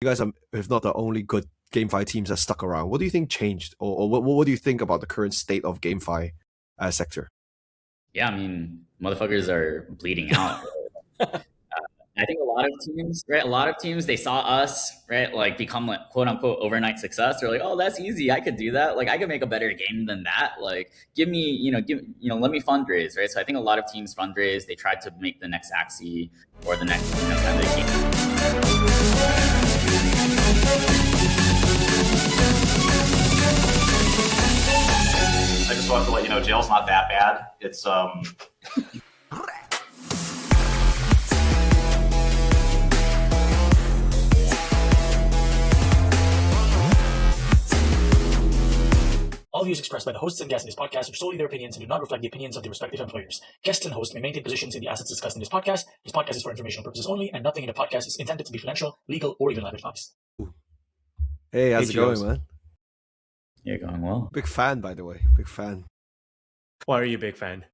You guys are, if not the only good GameFi teams that stuck around. What do you think changed, or what do you think about the current state of GameFi sector? Yeah, I mean, motherfuckers are bleeding out. I think a lot of teams, right? A lot of teams, they saw us, right? Like become like quote unquote overnight success. They're like, oh, that's easy. I could do that. Like I could make a better game than that. Like give me, let me fundraise, right? So I think a lot of teams fundraise. They tried to make the next Axie or the next, kind of game. I just wanted to let you know, jail's not that bad. It's All views expressed by the hosts and guests in this podcast are solely their opinions and do not reflect the opinions of their respective employers. Guests and hosts may maintain positions in the assets discussed in this podcast. This podcast is for informational purposes only, and nothing in the podcast is intended to be financial, legal, or even life advice. Hey, how's it going, Jihoz. man? Yeah, going well. Big fan, by the way. Big fan. Why are you a big fan?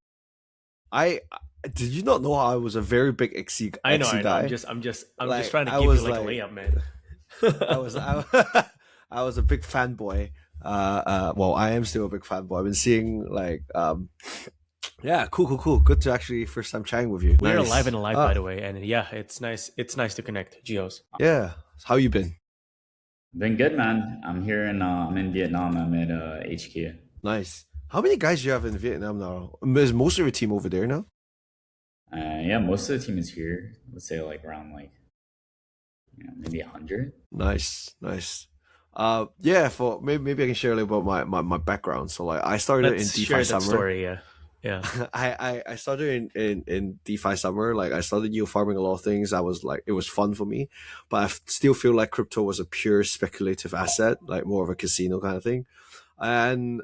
I did you not know I was a very big Axie I know. guy? I'm just Like, trying to I give you was like a like- layup, man. I was a big fanboy. Well, I am still a big fanboy. I've been seeing like, yeah, cool. Good to actually first time chatting with you. We're Nice. alive and alive, by the way, and yeah, it's nice. It's nice to connect, Jihoz. Yeah, how you been? Been good, man. I'm here I'm in Vietnam. I'm at HQ. Nice. How many guys do you have in Vietnam now? Is most of your team over there now? Yeah, most of the team is here. Let's say like around like maybe 100. Nice. Yeah, for maybe I can share a little about my background. So like I started Let's in share DeFi that summer. story. Yeah. I started in DeFi summer. Like I started yield farming a lot of things. I was like, it was fun for me, but I still feel like crypto was a pure speculative asset, like more of a casino kind of thing. And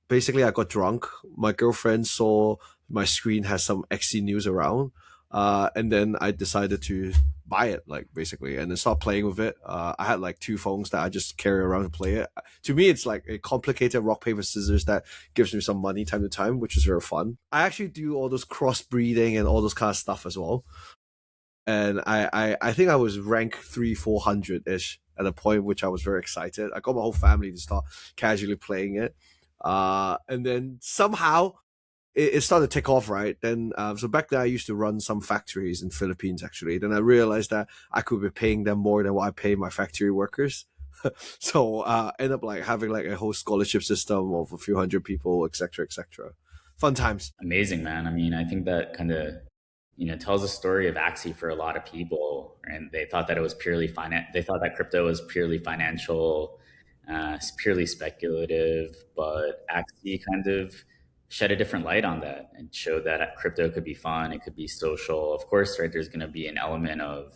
basically I got drunk. My girlfriend saw my screen has some XC news around. And then I decided to buy it, like basically, and then start playing with it. I had like 2 phones that I just carry around and play it. To me, it's like a complicated rock, paper, scissors that gives me some money time to time, which is very fun. I actually do all those crossbreeding and all those kind of stuff as well. And I think I was rank 300-400-ish at a point which I was very excited. I got my whole family to start casually playing it. And then somehow it started to take off, right? Then, so back then I used to run some factories in Philippines, actually. Then I realized that I could be paying them more than what I pay my factory workers. So, end up like having like a whole scholarship system of a few hundred people, etc. Fun times. Amazing, man. I mean, I think that kind of tells a story of Axie for a lot of people, and they thought that it was purely finance. They thought that crypto was purely financial, purely speculative. But Axie kind of shed a different light on that and showed that crypto could be fun. It could be social. Of course, right? There's going to be an element of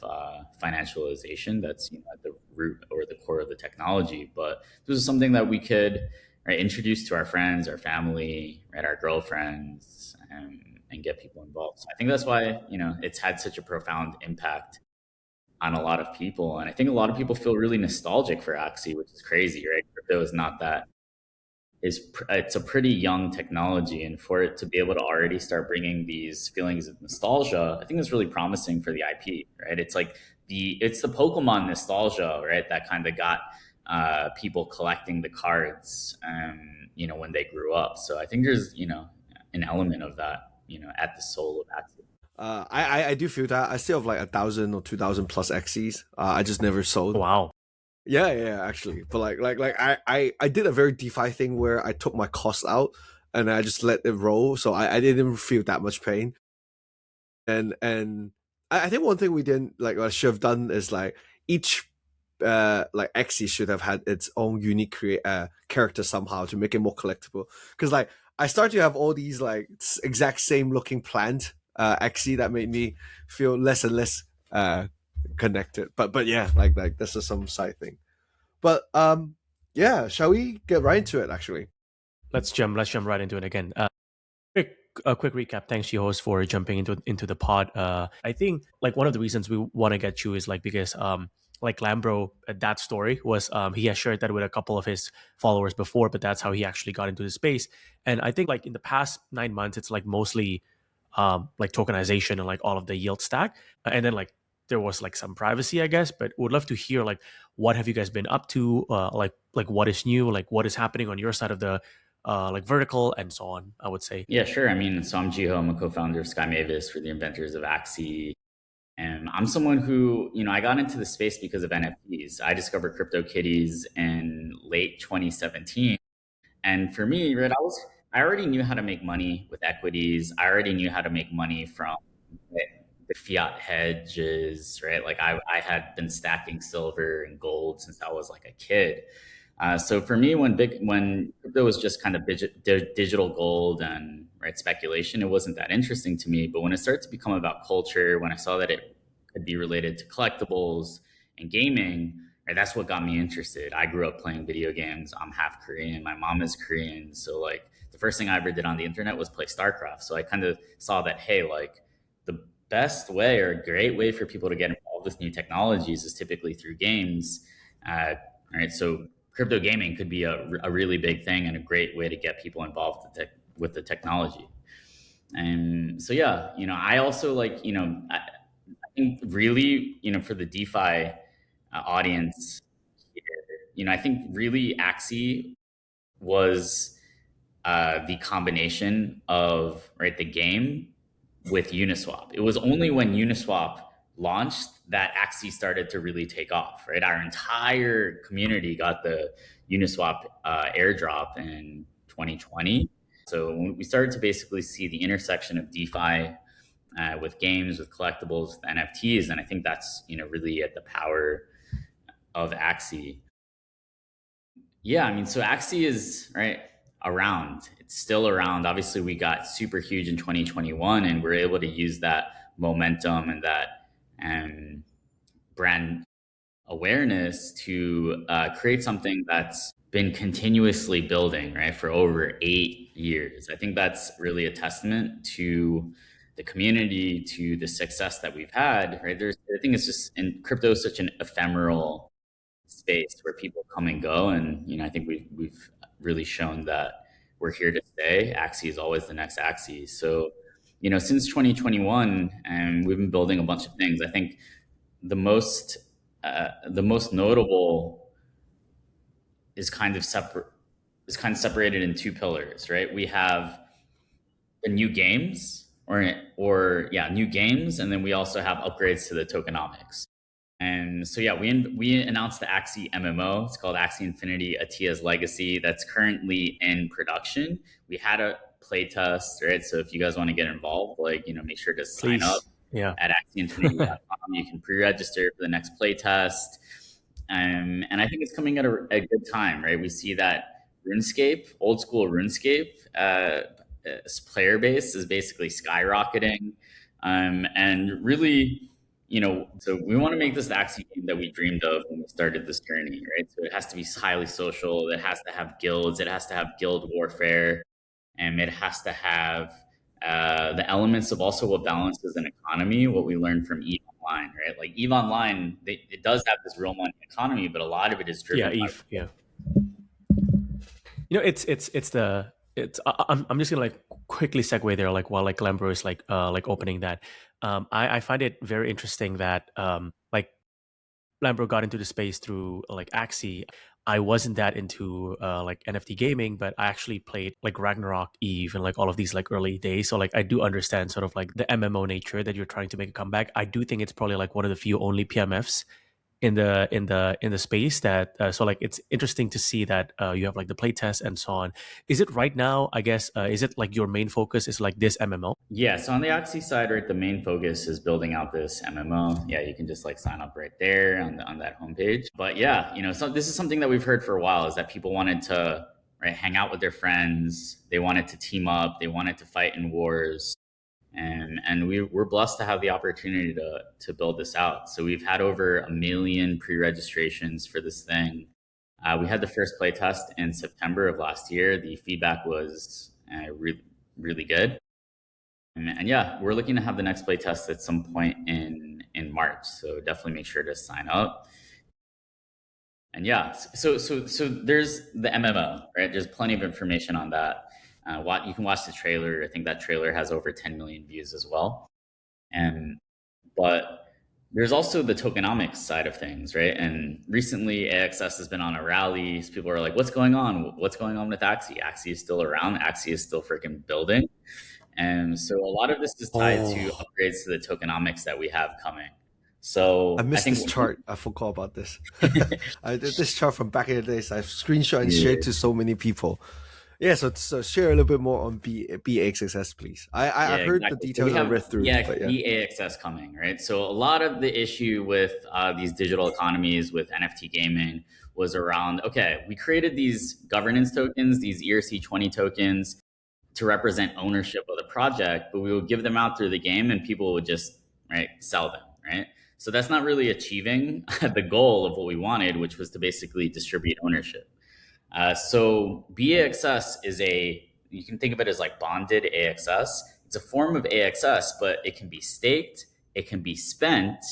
financialization that's at the root or the core of the technology. But this is something that we could introduce to our friends, our family, right, our girlfriends, and get people involved. So I think that's why it's had such a profound impact on a lot of people. And I think a lot of people feel really nostalgic for Axie, which is crazy, right? Crypto is not that. It's a pretty young technology, and for it to be able to already start bringing these feelings of nostalgia, I think it's really promising for the IP, right? It's like it's the Pokemon nostalgia, right? That kind of got people collecting the cards, when they grew up. So I think there's an element of that, at the soul of Axie. I do feel that I still have like 1,000 or 2,000 plus X's. I just never sold. Wow. Yeah, actually. But I did a very DeFi thing where I took my cost out and I just let it roll. So I didn't feel that much pain. And I think one thing we didn't like I should have done is like each like Axie should have had its own unique character somehow to make it more collectible. Because like I started to have all these like exact same looking plant Axie that made me feel less and less connected. But yeah, like this is some side thing. But yeah, shall we get right into it? Actually, Let's jump right into it again. A quick recap. Thanks, Jihoz, for jumping into the pod. I think like one of the reasons we want to get you is like because like Lambro, that story was he has shared that with a couple of his followers before, but that's how he actually got into the space. And I think like in the past 9 months, it's like mostly like tokenization and like all of the yield stack, and then like there was like some privacy, I guess. But would love to hear like what have you guys been up to, like what is new, like what is happening on your side of the like vertical and so on, I would say. Yeah, sure. I mean, so I'm Jiho. I'm a co-founder of Sky Mavis for the inventors of Axie. And I'm someone who, I got into the space because of NFTs. I discovered CryptoKitties in late 2017. And for me, right, I already knew how to make money with equities. I already knew how to make money from the fiat hedges, right? Like I had been stacking silver and gold since I was like a kid. So for me, when crypto was just kind of digital gold and speculation, it wasn't that interesting to me. But when it started to become about culture, when I saw that it could be related to collectibles and gaming, right, that's what got me interested. I grew up playing video games. I'm half Korean. My mom is Korean. So like the first thing I ever did on the internet was play StarCraft. So I kind of saw that, hey, like the best way or a great way for people to get involved with new technologies is typically through games. Right, so crypto gaming could be a really big thing and a great way to get people involved with the technology. And so, yeah, I also like, I think really, for the DeFi audience here, I think really Axie was the combination of the game with Uniswap. It was only when Uniswap launched that Axie started to really take off, right? Our entire community got the Uniswap airdrop in 2020. So we started to basically see the intersection of DeFi with games, with collectibles, with NFTs. And I think that's, really at the power of Axie. Yeah, I mean, so Axie is, around. It's still around. Obviously, we got super huge in 2021, and we're able to use that momentum and that brand awareness to create something that's been continuously building, for over 8 years. I think that's really a testament to the community, to the success that we've had, right? I think it's just, and crypto is such an ephemeral space where people come and go. And, I think we've really shown that we're here to stay. Axie is always the next Axie. So, since 2021, and we've been building a bunch of things. I think the most notable is kind of separated in two pillars, right? We have the new games, new games, and then we also have upgrades to the tokenomics. And so, yeah, we announced the Axie MMO. It's called Axie Infinity, Atia's Legacy. That's currently in production. We had a playtest, right? So if you guys want to get involved, make sure to sign up at axieinfinity.com. You can pre-register for the next playtest. And I think it's coming at a good time, right? We see that RuneScape, old school RuneScape, player base is basically skyrocketing. And really, so we want to make this the Axie game that we dreamed of when we started this journey, right? So it has to be highly social. It has to have guilds. It has to have guild warfare. And it has to have the elements of also what balances an economy, what we learned from EVE Online, right? Like EVE Online, it does have this real money economy, but a lot of it is driven by EVE, yeah. I'm just gonna quickly segue there, while Lambro is opening that. I find it very interesting that Lambro got into the space through Axie. I wasn't that into NFT gaming, but I actually played Ragnarok, EVE, and all of these early days. So I do understand sort of the MMO nature that you're trying to make a comeback. I do think it's probably one of the few only PMFs in the space that so it's interesting to see that you have the playtest and so on. Is it right now, I guess, is it your main focus is this MMO? Yeah, so on the Axie side, right, the main focus is building out this MMO. Yeah, you can just sign up right there on that homepage. But yeah, so this is something that we've heard for a while, is that people wanted to hang out with their friends, they wanted to team up, they wanted to fight in wars. And we're blessed to have the opportunity to build this out. So we've had over 1 million pre-registrations for this thing. We had the first playtest in September of last year. The feedback was really, really good. And yeah, we're looking to have the next playtest at some point in March. So definitely make sure to sign up. And yeah, so there's the MMO, right? There's plenty of information on that. You can watch the trailer. I think that trailer has over 10 million views as well. But there's also the tokenomics side of things, right? And recently, AXS has been on a rally. So people are like, "What's going on? What's going on with Axie? Axie is still around. Axie is still freaking building." And so a lot of this is tied to upgrades to the tokenomics that we have coming. So I missed think this chart. I forgot about this. I did this chart from back in the days. I've screenshot and shared to so many people. Yeah, so share a little bit more on bAXS, please. I heard the details. I read through. Yeah, but bAXS coming, right? So a lot of the issue with these digital economies, with NFT gaming, was around, okay, we created these governance tokens, these ERC20 tokens, to represent ownership of the project, but we would give them out through the game and people would just sell them, right? So that's not really achieving the goal of what we wanted, which was to basically distribute ownership. So bAXS is you can think of it as like bonded AXS. It's a form of AXS, but it can be staked, it can be spent,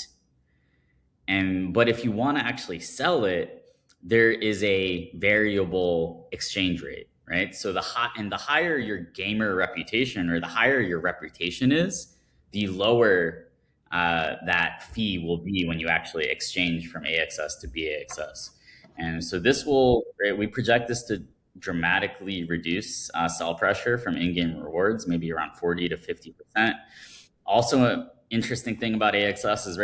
but if you want to actually sell it, there is a variable exchange rate, right? So the higher your gamer reputation, or the higher your reputation is, the lower that fee will be when you actually exchange from AXS to bAXS. And so this will, we project this to dramatically reduce sell pressure from in-game rewards, maybe around 40 to 50%. Also, an interesting thing about AXS is,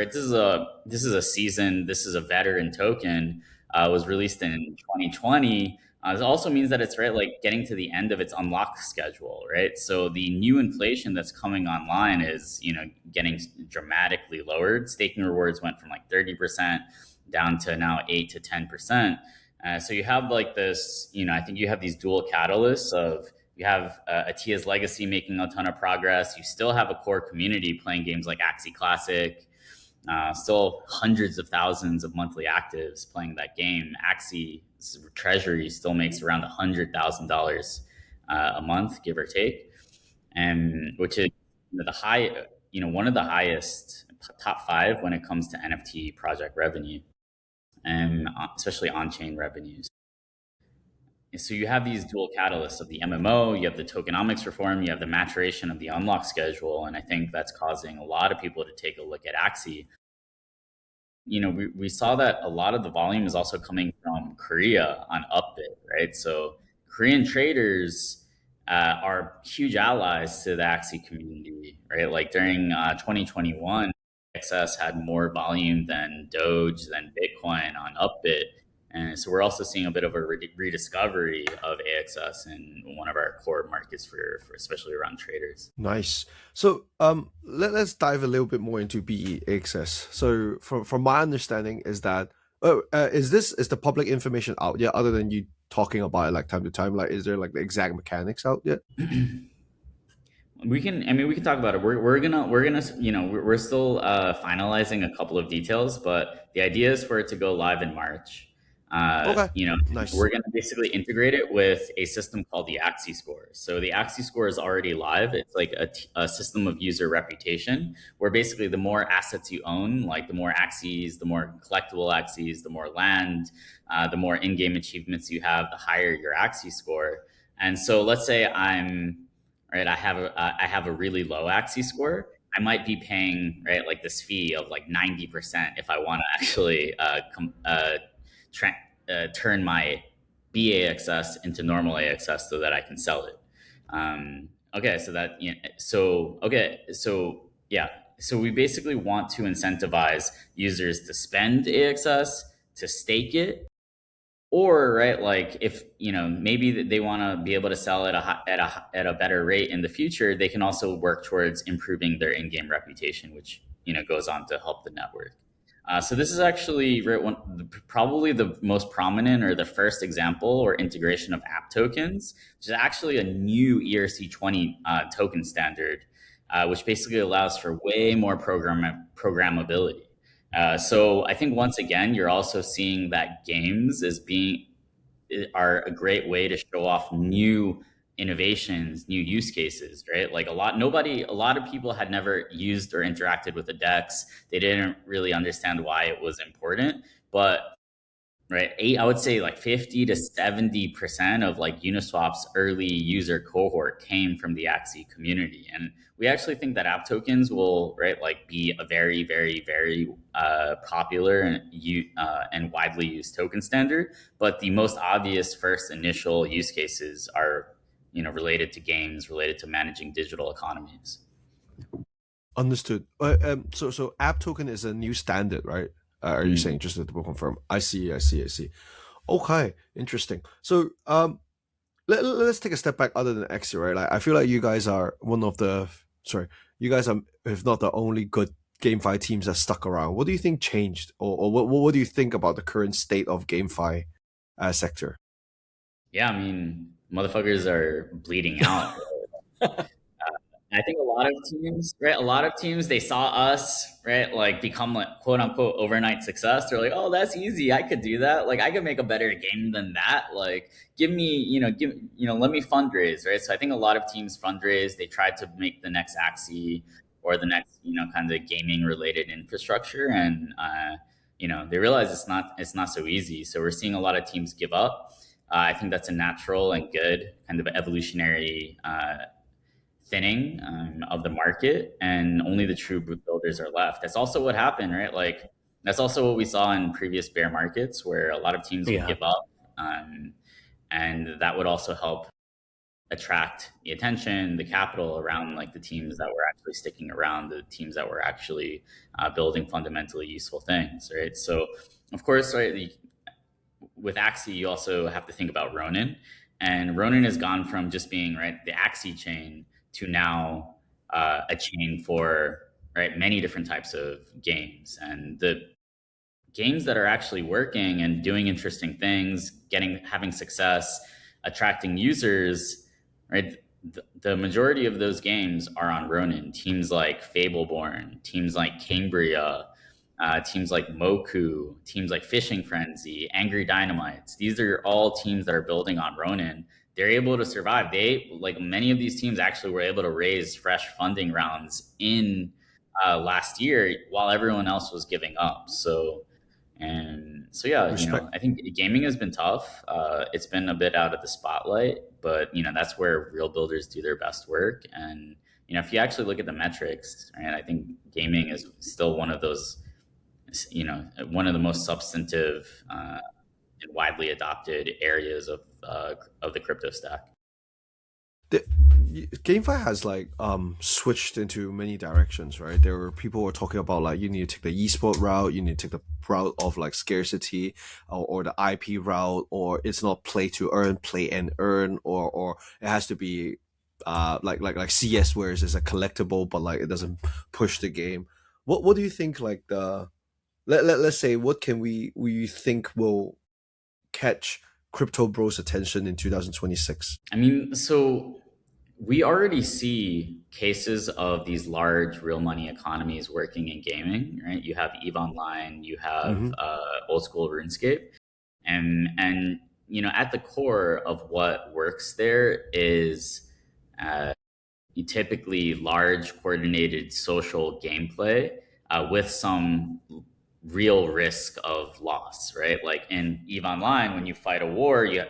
this is a veteran token, was released in 2020. It also means that it's getting to the end of its unlock schedule, right? So the new inflation that's coming online is, getting dramatically lowered. Staking rewards went from 30% down to now 8 to 10%. So you have this, I think you have these dual catalysts of, you have Atia's legacy making a ton of progress. You still have a core community playing games like Axie Classic, still hundreds of thousands of monthly actives playing that game. Axie's treasury still makes around $100,000 a month, give or take, and which is one of the highest, top 5 when it comes to NFT project revenue, and especially on-chain revenues. So you have these dual catalysts of the MMO, you have the tokenomics reform, you have the maturation of the unlock schedule, and I think that's causing a lot of people to take a look at Axie. We saw that a lot of the volume is also coming from Korea on Upbit, right? So Korean traders are huge allies to the Axie community, right? During 2021, XS had more volume than Doge, than Bitcoin on Upbit. And so we're also seeing a bit of a rediscovery of AXS in one of our core markets for especially around traders. Nice. So let's dive a little bit more into bAXS. So from my understanding is that is the public information out yet, other than you talking about it time to time? Is there the exact mechanics out yet? We can talk about it. We're still finalizing a couple of details, but the idea is for it to go live in March. Okay. Nice. We're going to basically integrate it with a system called the Axie Score. So the Axie Score is already live. It's a system of user reputation, where basically the more assets you own, the more Axies, the more collectible Axies, the more land, the more in-game achievements you have, the higher your Axie Score. And so let's say I have a really low Axie Score. I might be paying this fee of 90% if I want to actually turn my bAXS into normal AXS so that I can sell it. So we basically want to incentivize users to spend AXS, to stake it, or if maybe they want to be able to sell it at a better rate in the future, they can also work towards improving their in-game reputation, which goes on to help the network. So this is actually probably the most prominent, or the first example or integration of app tokens, which is actually a new ERC20 token standard, which basically allows for way more programmability. So I think once again, you're also seeing that games are a great way to show off new innovations, new use cases, right? A lot of people had never used or interacted with the DEX. They didn't really understand why it was important, but right? I would say like 50 to 70% of like Uniswap's early user cohort came from the Axie community. And we actually think that app tokens will, right, like be a very, very, very popular and widely used token standard. But the most obvious first initial use cases are, related to games, related to managing digital economies. Understood. So app token is a new standard, right? Are you saying, just to double confirm? I see. Okay, interesting. So let's take a step back. Other than Axie, right? Like I feel like you guys are one of the you guys are, if not the only good GameFi teams that stuck around. What do you think changed, or what do you think about the current state of GameFi sector? Yeah, I mean, motherfuckers are bleeding out. I think a lot of teams, right? A lot of teams, they saw us, right? Like become like quote unquote overnight success. They're like, oh, that's easy. I could do that. Like I could make a better game than that. Like let me fundraise, right? So I think a lot of teams fundraise. They tried to make the next Axie or the next, kind of gaming related infrastructure. And, they realize it's not so easy. So we're seeing a lot of teams give up. I think that's a natural and good kind of evolutionary, thinning of the market, and only the true builders are left. That's also what happened, right? Like that's also what we saw in previous bear markets, where a lot of teams would give up, and that would also help attract the attention, the capital around like the teams that were actually sticking around, the teams that were actually building fundamentally useful things, right? So, of course, right, with Axie, you also have to think about Ronin, and Ronin has gone from just being the Axie chain to now a chain for many different types of games, and the games that are actually working and doing interesting things, having success, attracting users, right? The majority of those games are on Ronin. Teams like Fableborn, teams like Cambria, teams like Moku, teams like Fishing Frenzy, Angry Dynamites. These are all teams that are building on Ronin. They're able to survive. Many of these teams actually were able to raise fresh funding rounds in last year while everyone else was giving up. Yeah, I think gaming has been tough. It's been a bit out of the spotlight, but that's where real builders do their best work. And if you actually look at the metrics, right, I think gaming is still one of those, one of the most substantive and widely adopted areas of the crypto stack. GameFi has switched into many directions, right? There were people who were talking about you need to take the esport route, you need to take the route of scarcity, or the IP route, or it's not play to earn, play and earn, or it has to be like CS, where it's a collectible but it doesn't push the game. What do you think let's say, what can we think will catch crypto bros attention in 2026? I mean, so we already see cases of these large real money economies working in gaming, right? You have EVE Online, you have old school RuneScape, and at the core of what works there is typically large coordinated social gameplay with some real risk of loss, right? Like in EVE Online, when you fight a war, you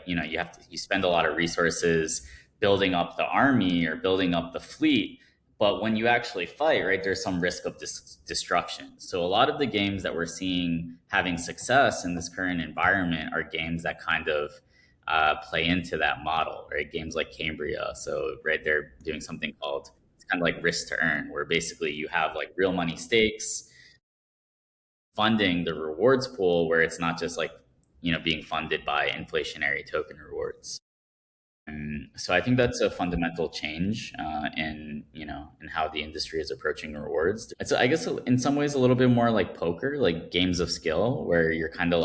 spend a lot of resources building up the army or building up the fleet. But when you actually fight, right, there's some risk of destruction. So a lot of the games that we're seeing having success in this current environment are games that kind of play into that model, right? Games like Cambria. So, right, they're doing something called, it's kind of like risk to earn, where basically you have real money stakes, funding the rewards pool, where it's not just being funded by inflationary token rewards. And so I think that's a fundamental change in how the industry is approaching rewards. It's, I guess, in some ways a little bit more like poker, like games of skill, where you're kind of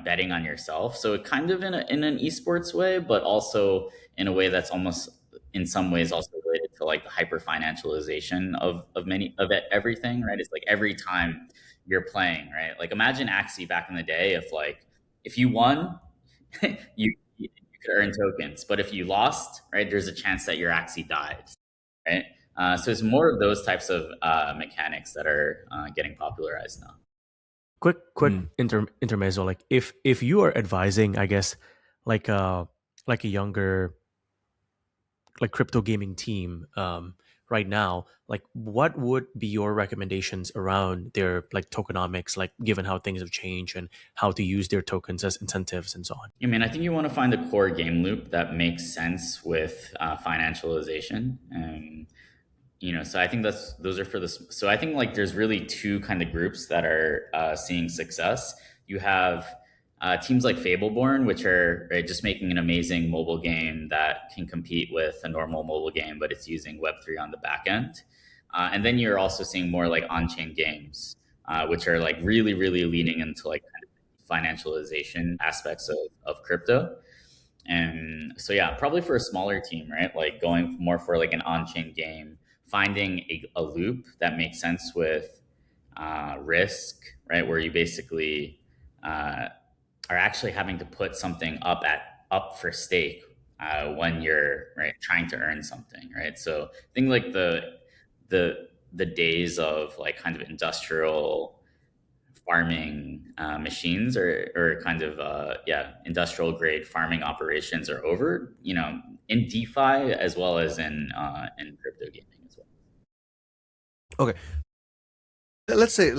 betting on yourself. So it kind of in an esports way, but also in a way that's almost in some ways also related to the hyper financialization of everything, right? It's every time you're playing, right? Imagine Axie back in the day, if you won, you could earn tokens, but if you lost, right, there's a chance that your Axie died, right? So it's more of those types of mechanics that are getting popularized now. quick intermezzo. Like if you are advising, I guess, like a younger like crypto gaming team right now, like what would be your recommendations around their like tokenomics, like given how things have changed and how to use their tokens as incentives and so on? I mean, I think you want to find the core game loop that makes sense with financialization. So I think those are for this. So I think like there's really two kind of groups that are seeing success. You have teams like Fableborn, which are just making an amazing mobile game that can compete with a normal mobile game, but it's using Web3 on the back end. And then you're also seeing more like on-chain games, which are like really, really leaning into like kind of financialization aspects of crypto. And so, yeah, probably for a smaller team, right? Like going more for like an on-chain game, finding a loop that makes sense with risk, right? Where you basically are actually having to put something up for stake when you're trying to earn something, right? So I think like the days of like kind of industrial farming machines or kind of industrial grade farming operations are over, in DeFi as well as in crypto gaming as well. Okay, let's say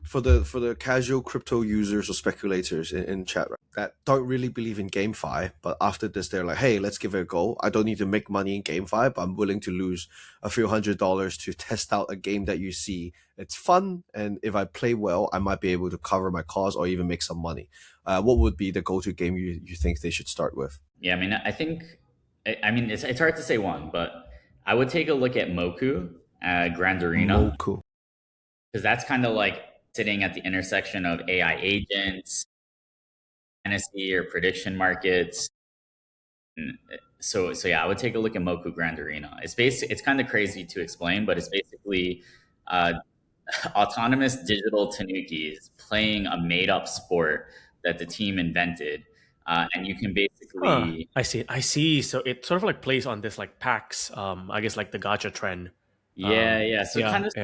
for the casual crypto users or speculators in chat, right, that don't really believe in GameFi, but after this they're like, hey, let's give it a go. I don't need to make money in GameFi, but I'm willing to lose a few $100s to test out a game that you see it's fun, and if I play well, I might be able to cover my costs or even make some money. What would be the go-to game you think they should start with? Yeah, I mean, it's hard to say one, but I would take a look at Moku, Grand Arena. Moku. Because that's kind of like sitting at the intersection of AI agents, fantasy or prediction markets. So yeah, I would take a look at Moku Grand Arena. It's kind of crazy to explain, but it's basically autonomous digital tanukis playing a made-up sport that the team invented, and you can basically. I see. So it sort of like plays on this like PAX, I guess like the gacha trend. Yeah. So kind of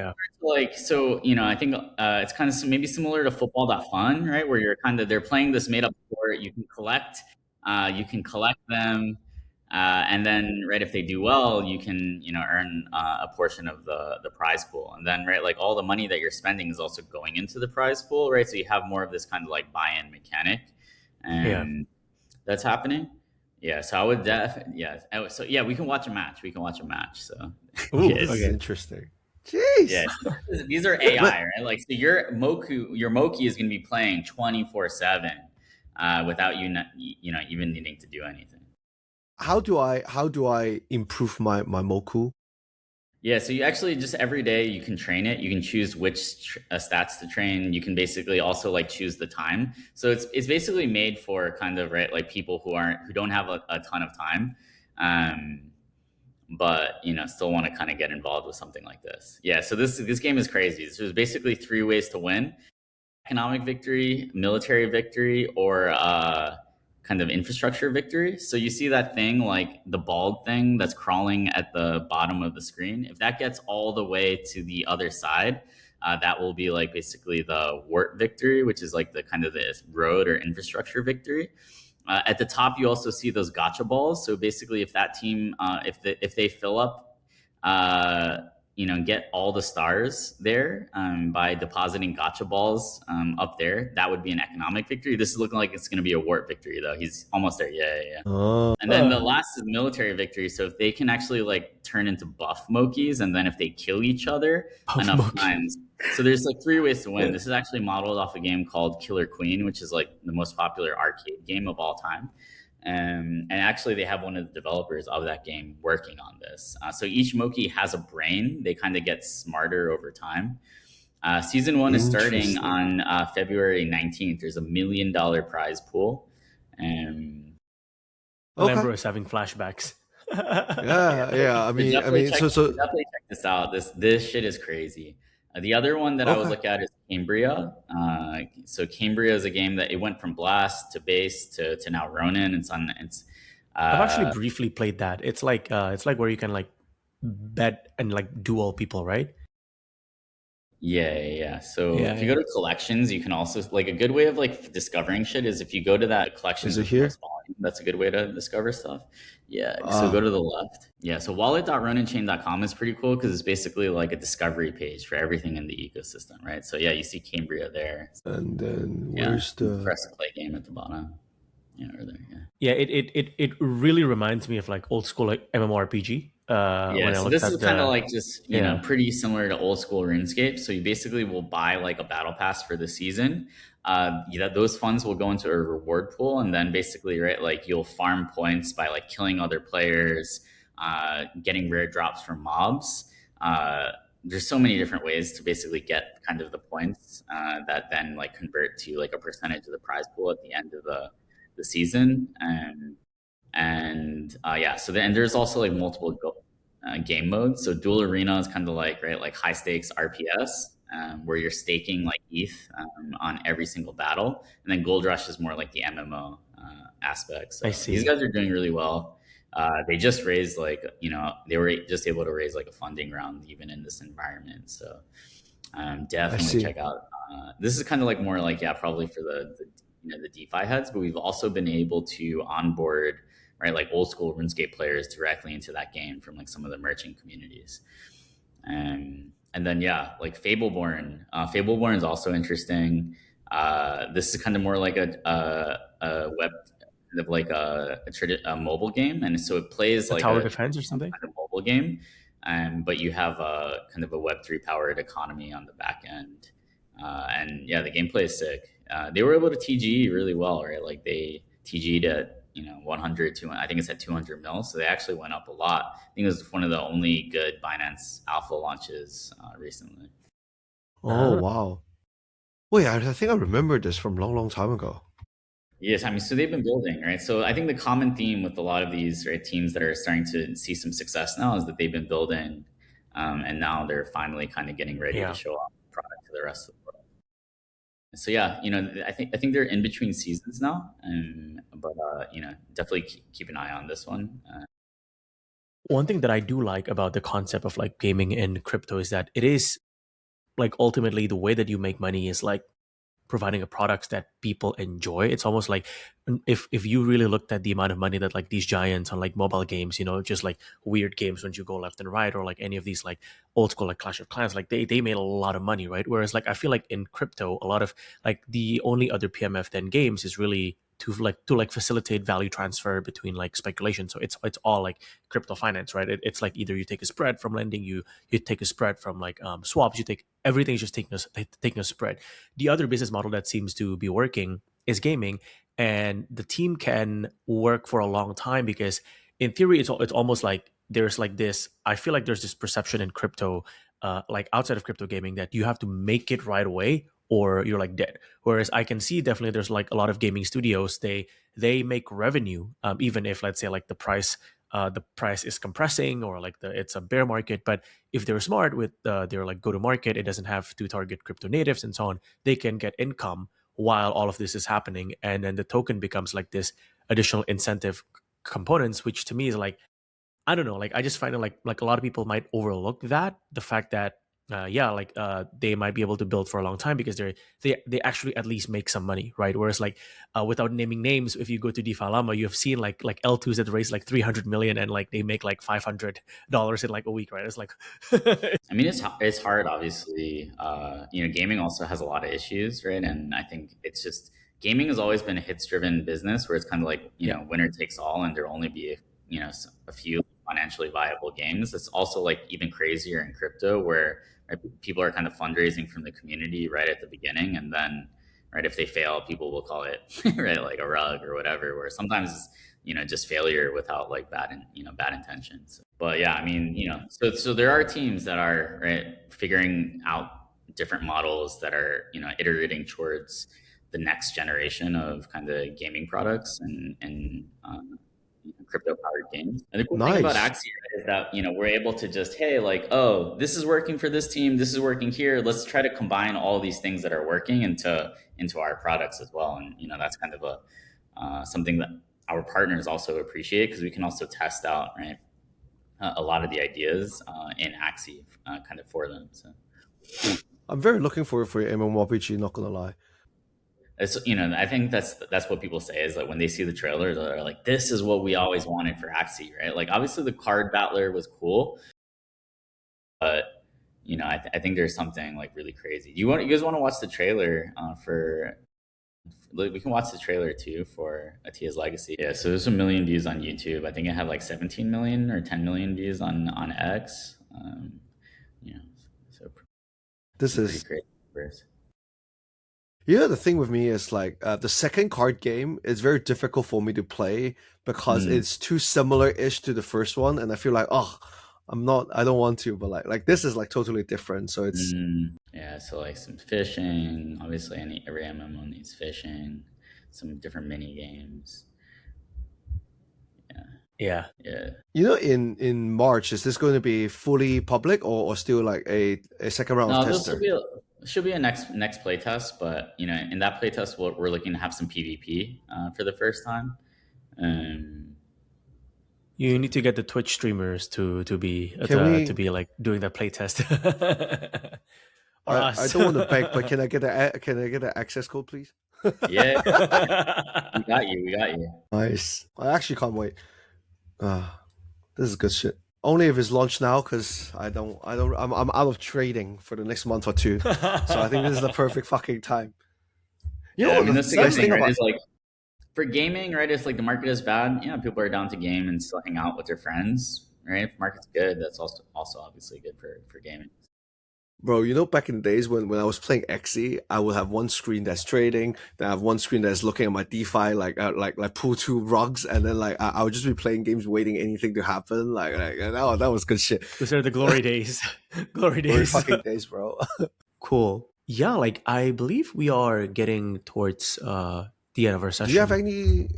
like, so, I think it's kind of maybe similar to football.fun, right? Where they're playing this made up sport. You can collect them. And then, right, if they do well, you can, earn a portion of the prize pool. And then, right, like all the money that you're spending is also going into the prize pool, right? So you have more of this kind of like buy-in mechanic, and that's happening. Yeah, so I would So yeah, we can watch a match. So This is interesting. Jeez. Yeah, these are AI, right? Like, so your Moki is going to be playing 24/7 without you, even needing to do anything. How do I improve my Moku? Yeah, so you actually just every day you can train it. You can choose which stats to train. You can basically also like choose the time. So it's basically made for kind of like people who don't have a ton of time, but still want to kind of get involved with something like this. Yeah, so this game is crazy. So there's basically 3 ways to win: economic victory, military victory, or kind of infrastructure victory. So you see that thing, like the bald thing that's crawling at the bottom of the screen. If that gets all the way to the other side, that will be like basically the wart victory, which is like the kind of the road or infrastructure victory. At the top, you also see those gotcha balls. So basically, if that team, if they fill up, get all the stars there by depositing gotcha balls up there, that would be an economic victory. This is looking like it's going to be a wart victory, though. He's almost there. Yeah. And then the last is military victory. So if they can actually like turn into buff Mokis, and then if they kill each other enough times. So there's like 3 ways to win. This is actually modeled off a game called Killer Queen, which is like the most popular arcade game of all time. And actually, they have one of the developers of that game working on this. So each Moki has a brain. They kind of get smarter over time. Season 1 is starting on February 19th. There's $1 million prize pool. Lambro is having flashbacks. Yeah. I mean, definitely check this out. This shit is crazy. The other one that I would look at is Cambria. So Cambria is a game that it went from Blast to Base to now Ronin. I've actually briefly played that. It's like where you can like bet and like duel people, right? Yeah. So Yeah, if you go to collections, you can also like a good way of like discovering shit is if you go to that collections Is it with the here? most volume. That's a good way to discover stuff. Yeah. So go Ah, to the left. Yeah. So wallet.roninchain.com is pretty cool because it's basically like a discovery page for everything in the ecosystem, right? So yeah, you see Cambria there. and then Yeah. where's the? Press the play game at the bottom. Yeah, or there. Yeah. yeah. It really reminds me of like old school like MMORPG. Yeah, When I so looked this at is kind of the like just, yeah. pretty similar to old school RuneScape. So you basically will buy like a battle pass for the season. Those funds will go into a reward pool, and then basically, right, like you'll farm points by like killing other players, getting rare drops from mobs. There's so many different ways to basically get kind of the points that then like convert to like a percentage of the prize pool at the end of the season. And yeah, so then there's also like multiple game modes. So dual arena is kind of like, right, like high stakes RPS, where you're staking like ETH on every single battle. And then gold rush is more like the MMO aspect. So I these see. guys are doing really well. They just raised like, they were just able to raise like a funding round even in this environment. So definitely see. check out. This is kind of like more like, yeah, probably for the DeFi heads, but we've also been able to onboard, right, like old school RuneScape players directly into that game from like some of the merchant communities. And then yeah, like Fableborn. Fableborn is also interesting. This is kind of more like a web, kind of like a mobile game, and so it plays The like tower a defense or something. kind of mobile game, but you have a kind of a Web3 powered economy on the back end. And yeah, the gameplay is sick. They were able to TG really well, right? Like they TG'd at 100 to, I think it's at 200 mil, so they actually went up a lot. I think it was one of the only good Binance alpha launches recently. Oh wow! Wait, I think I remember this from long time ago. Yes, I mean, so they've been building, right? So I think the common theme with a lot of these, right, teams that are starting to see some success now is that they've been building, and now they're finally kind of getting ready to show off the product to the rest of the world. So yeah, I think they're in between seasons now, but definitely keep an eye on this one. One thing that I do like about the concept of like gaming and crypto is that it is like ultimately the way that you make money is like providing a product that people enjoy. It's almost like if you really looked at the amount of money that like these giants on like mobile games, just like weird games when you go left and right, or like any of these like old school like Clash of Clans, like they made a lot of money, right? Whereas like I feel like in crypto, a lot of like the only other PMF than games is really to facilitate value transfer between like speculation. So it's all like crypto finance, right? It's like either you take a spread from lending, you take a spread from like swaps, you take everything's just taking a spread. The other business model that seems to be working is gaming, and the team can work for a long time because in theory it's almost like there's like this, I feel like there's this perception in crypto, like outside of crypto gaming, that you have to make it right away or you're like dead. Whereas I can see definitely there's like a lot of gaming studios, they make revenue, even if let's say like the price is compressing or like it's a bear market. But if they're smart with their like go to market, it doesn't have to target crypto natives and so on. They can get income while all of this is happening, and then the token becomes like this additional incentive components, which to me is like, I don't know, like I just find it like a lot of people might overlook that, the fact that they might be able to build for a long time because they actually at least make some money, right? Whereas like without naming names, if you go to DeFi Llama, you have seen like L2s that raise like 300 million and like they make like $500 in like a week, right? It's like I mean, it's hard, obviously. Gaming also has a lot of issues, right? And I think it's just gaming has always been a hits driven business where it's kind of like winner takes all, and there'll only be a few financially viable games. It's also like even crazier in crypto where people are kind of fundraising from the community right at the beginning, and then right, if they fail, people will call it right, like a rug or whatever, where sometimes just failure without like bad intentions. But yeah, I mean, so there are teams that are right figuring out different models that are iterating towards the next generation of kind of gaming products and crypto powered games. And the cool thing about Nice. Axie is that we're able to just, hey, like, oh, this is working for this team, this is working here, let's try to combine all these things that are working into our products as well. And that's kind of a something that our partners also appreciate, because we can also test out right a lot of the ideas in Axie kind of for them. So I'm very looking forward for your MMORPG, not gonna lie. It's, I think that's what people say is like when they see the trailers, they're like, this is what we always wanted for Axie, right? Like obviously the card battler was cool, but I think there's something like really crazy. You guys want to watch the trailer we can watch the trailer too for Atia's Legacy. Yeah, so there's 1 million views on YouTube. I think it had like 17 million or 10 million views on X. So this is crazy. The thing with me is like the second card game is very difficult for me to play because it's too similar-ish to the first one, and I feel like I don't want to, but like this is like totally different. So it's yeah, so like some fishing. Obviously, every MMO needs fishing. Some different mini games. Yeah. In March, is this going to be fully public or still like a second round of tester? Should be a next playtest, but in that playtest, we're looking to have some PvP for the first time. You need to get the Twitch streamers to be like doing that playtest. I don't want to beg, but can I get an access code, please? Yeah, we got you. Nice. I actually can't wait. This is good shit. Only if it's launched now, because I'm out of trading for the next month or two. So I think this is the perfect fucking time. The thing about is like for gaming, right? It's like the market is bad. People are down to game and still hang out with their friends, right? If the market's good, that's also obviously good for gaming. Bro, back in the days when I was playing Axie, I would have one screen that's trading, then I have one screen that's looking at my DeFi, like pull 2 rugs, and then like I would just be playing games waiting anything to happen. Like that was good shit. Those are the glory days. Glory fucking days, bro. Cool. Yeah, like I believe we are getting towards the end of our session. Do you have any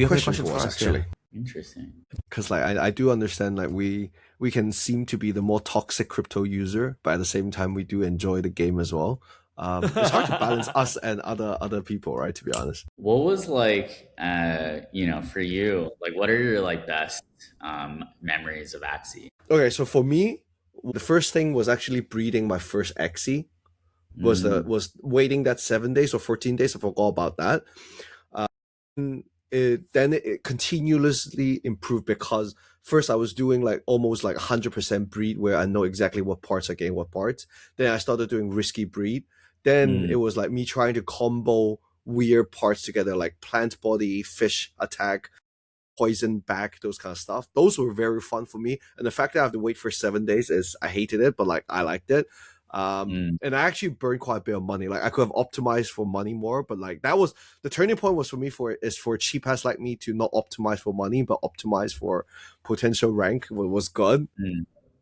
questions for us, actually? Yeah. Interesting. Because like I do understand like we can seem to be the more toxic crypto user, but at the same time we do enjoy the game as well. It's hard to balance us and other people, right? To be honest. What was like for you, like what are your like best memories of Axie? Okay, so for me, the first thing was actually breeding my first Axie. Was waiting that 7 days or 14 days. I forgot about that. Then it continuously improved because first I was doing like almost like 100% breed where I know exactly what parts are getting what parts. Then I started doing risky breed. Then it was like me trying to combo weird parts together, like plant body, fish attack, poison back, those kind of stuff. Those were very fun for me. And the fact that I have to wait for 7 days I hated it, but like I liked it. And I actually burned quite a bit of money. Like I could have optimized for money more, but like that was the turning point was for me for cheap ass like me to not optimize for money, but optimize for potential rank was good.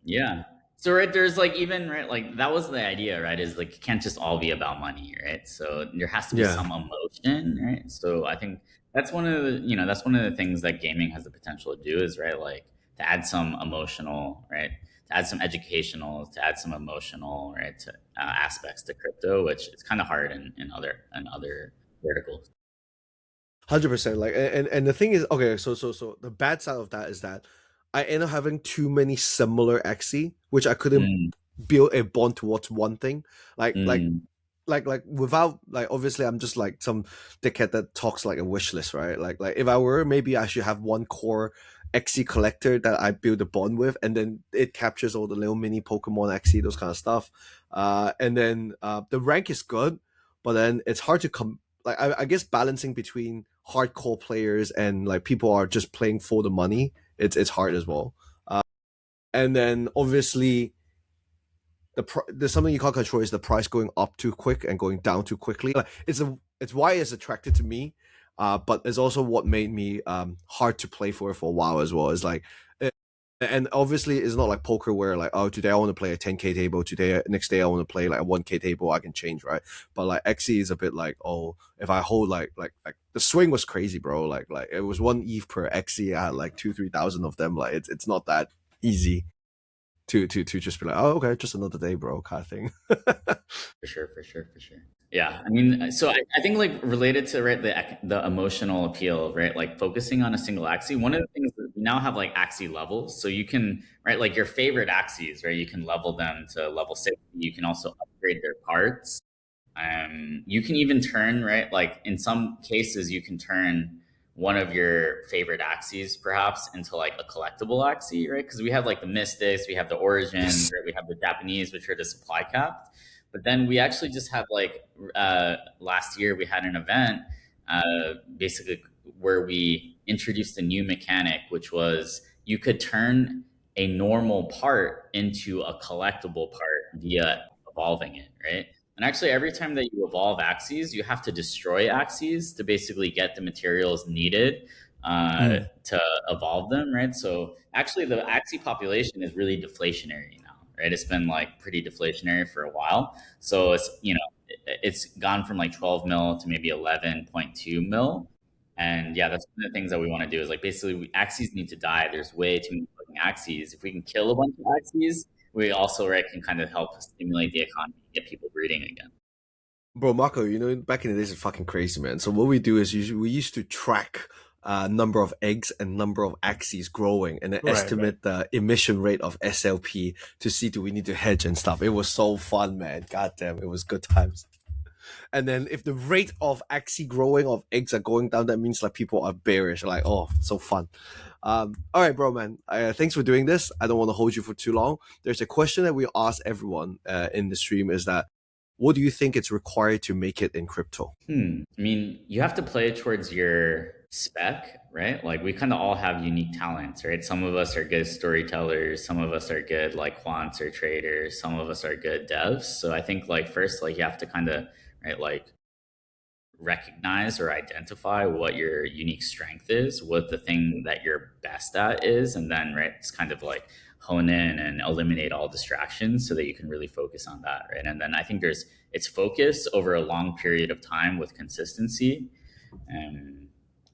Yeah. So right, there's like even right, like that was the idea, right? Is like it can't just all be about money, right? So there has to be some emotion, right? So I think that's one of the things that gaming has the potential to do is right, like to add some emotional, right? To add some educational, to add some emotional, right, to, aspects to crypto, which is kind of hard in other verticals. 100%. Like, and the thing is, okay, so the bad side of that is that I end up having too many similar Axie, which I couldn't build a bond towards one thing. Like without like obviously I'm just like some dickhead that talks like a wish list, right? Like if I were, maybe I should have one core Axie collector that I build a bond with, and then it captures all the little mini Pokemon Axie, those kind of stuff. And then the rank is good, but then it's hard to I guess balancing between hardcore players and like people are just playing for the money. It's hard as well. And then obviously there's something you can't control is the price going up too quick and going down too quickly. Like, it's why it's attracted to me. But it's also what made me hard to play for a while as well. It's like, and obviously it's not like poker where like, oh, today I want to play a 10k table, next day I want to play like a 1k table, I can change, right? But like Axie is a bit like, oh, if I hold like the swing was crazy, bro. Like it was 1 ETH per Axie. I had like 2,000-3,000 of them. Like it's not that easy to just be like, oh, okay, just another day, bro, kind of thing. For sure. Yeah, I mean, so I think like related to right the emotional appeal, right? Like focusing on a single Axie. One of the things that we now have like Axie levels, so you can right like your favorite Axies, right? You can level them to level 60. You can also upgrade their parts. You can even turn, right? Like in some cases, you can turn one of your favorite Axies perhaps into like a collectible Axie, right? Because we have like the Mystics, we have the Origins, right? We have the Japanese, which are the supply capped. But then we actually just have like last year we had an event basically where we introduced a new mechanic, which was you could turn a normal part into a collectible part via evolving it, right? And actually, every time that you evolve Axies, you have to destroy Axies to basically get the materials needed to evolve them, right? So actually, the Axie population is really deflationary now, right? It's been like pretty deflationary for a while. So it's, you know, it's gone from like 12 mil to maybe 11.2 mil. And yeah, that's one of the things that we want to do is like basically Axies need to die. There's way too many fucking Axies. If we can kill a bunch of Axies, we also, right, can kind of help stimulate the economy, get people breeding again. Bro, Marco, you know, back in the days, it's fucking crazy, man. So what we do is we used to track number of eggs and number of Axies growing and then estimate the emission rate of SLP to see do we need to hedge and stuff. It was so fun, man. God damn, it was good times. And then if the rate of Axie growing of eggs are going down, that means like people are bearish. Like, oh, so fun. All right, bro, man. Thanks for doing this. I don't want to hold you for too long. There's a question that we ask everyone in the stream is that, what do you think it's required to make it in crypto? I mean, you have to play towards your spec, right? Like we kind of all have unique talents, right? Some of us are good storytellers. Some of us are good like quants or traders. Some of us are good devs. So I think like first, like you have to kind of, right, like recognize or identify what your unique strength is, what the thing that you're best at is, and then, right, it's kind of like hone in and eliminate all distractions so that you can really focus on that, right? And then I think it's focus over a long period of time with consistency. And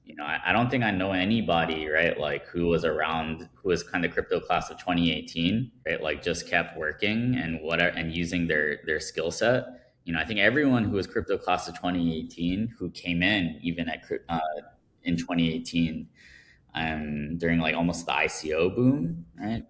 you know, I don't think I know anybody, right, like who was around, who was kind of crypto class of 2018, right, like just kept working and whatever and using their skill set. You know, I think everyone who was crypto class of 2018 who came in even at in 2018 during like almost the ICO boom, right?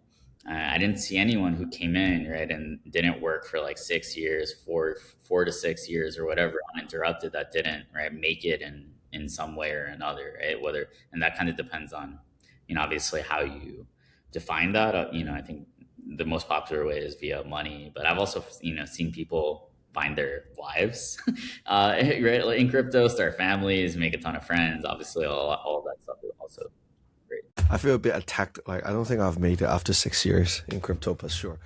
I didn't see anyone who came in, right, and didn't work for like 6 years, four to 6 years or whatever uninterrupted, that didn't, right, make it in some way or another, right? Whether, and that kind of depends on, you know, obviously how you define that. You know, I think the most popular way is via money, but I've also, you know, seen people find their wives, right, like in crypto, start families, make a ton of friends. Obviously, all that stuff is also great. I feel a bit attacked. Like, I don't think I've made it after 6 years in crypto, but sure.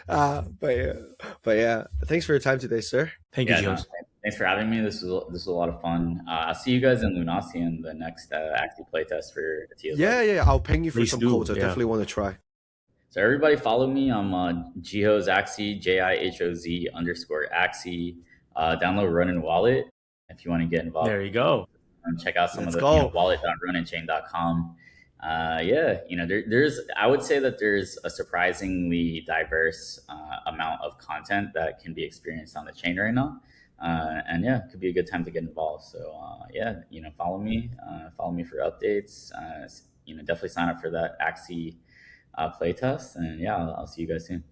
But yeah, thanks for your time today, sir. Thank you, Jihoz. Thanks for having me. This was a lot of fun. I'll see you guys in Lunasi in the next Axie playtest for Atia. Yeah. I'll ping you for some codes. I definitely want to try. So everybody follow me. I'm Jihoz Axie, JIHOZ _Axie. Download Ronin Wallet if you want to get involved. There you go. And check out some of the wallet.roninchain.com. Yeah, you know, there's, I would say that there's a surprisingly diverse amount of content that can be experienced on the chain right now. And yeah, it could be a good time to get involved. So yeah, you know, follow me for updates. You know, definitely sign up for that Axie playtest, and yeah, I'll see you guys soon.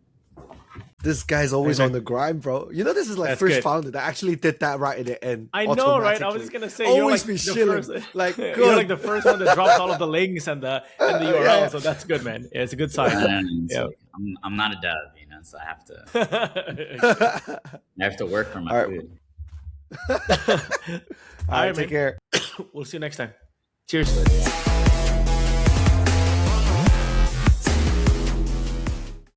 This guy's always on the grind, bro. You know, this is like That's first good. founder that actually did that right in the end. I know, right? I was just gonna say, always you're be like chilling. Like, you're like the first one that drops all of the links and the URL. Yeah. So that's good, man. Yeah, it's a good sign. Yeah. Like, I'm not a dev, you know, so I have to work for my food. All right, take care. We'll see you next time. Cheers.